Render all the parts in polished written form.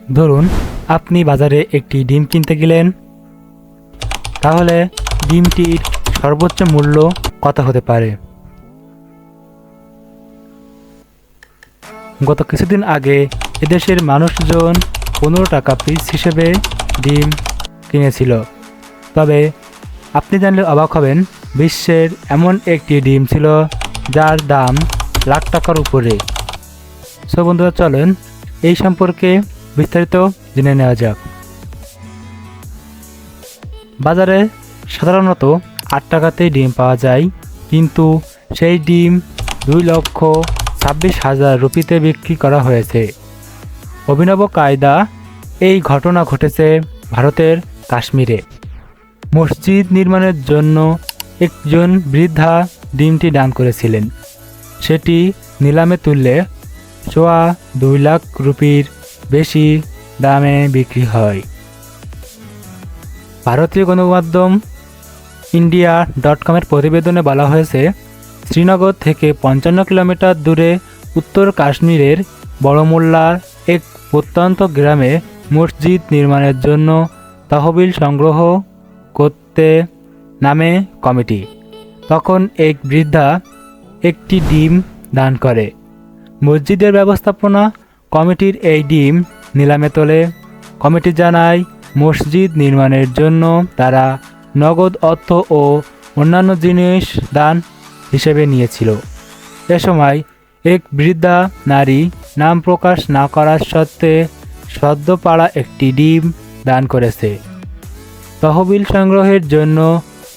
ধরুন আপনি বাজারে একটি ডিম কিনতে গেলেন, তাহলে ডিমটির সর্বোচ্চ মূল্য কত হতে পারে? গত কিছুদিন আগে এদেশের মানুষজন 15 টাকা পিস হিসেবে ডিম কিনেছিল। তবে আপনি জানলে অবাক হবেন, বিশ্বের এমন একটি ডিম ছিল যার দাম লাখ টাকার উপরে। সো বন্ধুরা, চলেন এই সম্পর্কে বিস্তারিত জেনে নেওয়া যাক। বাজারে সাধারণত 8 টাকাতেই ডিম পাওয়া যায়, কিন্তু সেই ডিম 2,26,000 রুপিতে বিক্রি করা হয়েছে। অভিনব কায়দা এই ঘটনা ঘটেছে ভারতের কাশ্মীরে। মসজিদ নির্মাণের জন্য একজন বৃদ্ধা ডিমটি দান করেছিলেন। সেটি নিলামে তুললে 2.25 লাখ রুপির বেশি দামে বিক্রি হয়। ভারতীয় গণমাধ্যম India.com-এর প্রতিবেদনে বলা হয়েছে, শ্রীনগর থেকে 55 কিলোমিটার দূরে উত্তর কাশ্মীরের বড়মোল্লার এক প্রত্যন্ত গ্রামে মসজিদ নির্মাণের জন্য তহবিল সংগ্রহ করতে নামে কমিটি। তখন এক বৃদ্ধা একটি ডিম দান করে। মসজিদের ব্যবস্থাপনা কমিটির এই ডিম নিলামে তোলে। কমিটি জানায়, মসজিদ নির্মাণের জন্য তারা নগদ অর্থ ও অন্যান্য জিনিস দান হিসেবে নিয়েছিল। এ সময় এক বৃদ্ধা নারী নাম প্রকাশ না করার সত্ত্বে সদ্য পাড়া একটি ডিম দান করেছে। তহবিল সংগ্রহের জন্য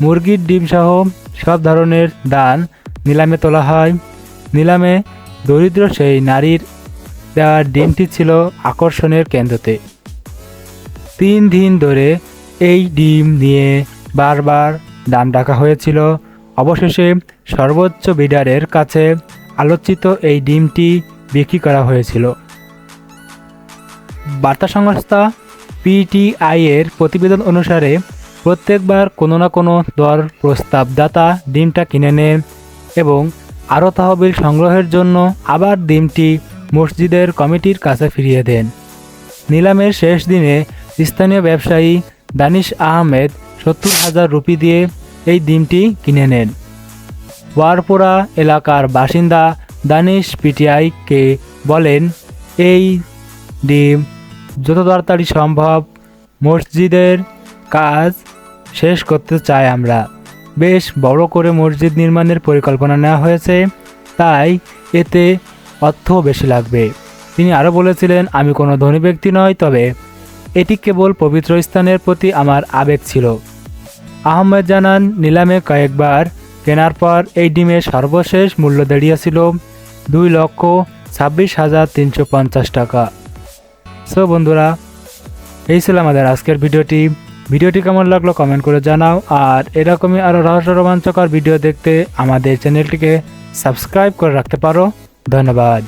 মুরগির ডিম সহ সব ধরনের দান নিলামে তোলা হয়। নিলামে দরিদ্র সেই নারীর দেওয়ার ডিমটি ছিল আকর্ষণের কেন্দ্রতে। 3 দিন ধরে এই ডিম নিয়ে বারবার দাম ডাকা হয়েছিল। অবশেষে সর্বোচ্চ বিডারের কাছে আলোচিত এই ডিমটি বিক্রি করা হয়েছিল। বার্তা সংস্থা PTI-এর প্রতিবেদন অনুসারে প্রত্যেকবার কোনো না কোনো দর প্রস্তাবদাতা ডিমটা কিনে নেন এবং আরও তহবিল সংগ্রহের জন্য আবার ডিমটি মসজিদের কমিটির কাছে ফিরিয়ে দেন। নিলামের শেষ দিনে স্থানীয় ব্যবসায়ী দানিশ আহমেদ 70,000 রুপি দিয়ে এই ডিমটি কিনে নেন। ওয়ারপুরা এলাকার বাসিন্দা দানিশ PTI-কে বলেন, এই ডিম যত তাড়াতাড়ি সম্ভব মসজিদের কাজ শেষ করতে চাই আমরা। বেশ বড় করে মসজিদ নির্মাণের পরিকল্পনা নেওয়া হয়েছে, তাই এতে অর্থ বেশি লাগবে। তিনি আরও বলেছিলেন, আমি কোনো ধনী ব্যক্তি নই, তবে এটি কেবল পবিত্র স্থানের প্রতি আমার আবেগ ছিল। আহমেদ জানান, নিলামে কয়েকবার কেনার পর এই ডিমের সর্বশেষ মূল্য দাঁড়িয়েছিল 2,26,350 টাকা। সো বন্ধুরা, এই ছিল আমাদের আজকের ভিডিওটি কেমন লাগলো কমেন্ট করে জানাও। আর এরকমই আরও রহস্য রোমাঞ্চকর ভিডিও দেখতে আমাদের চ্যানেলটিকে সাবস্ক্রাইব করে রাখতে পারো। ধন্যবাদ।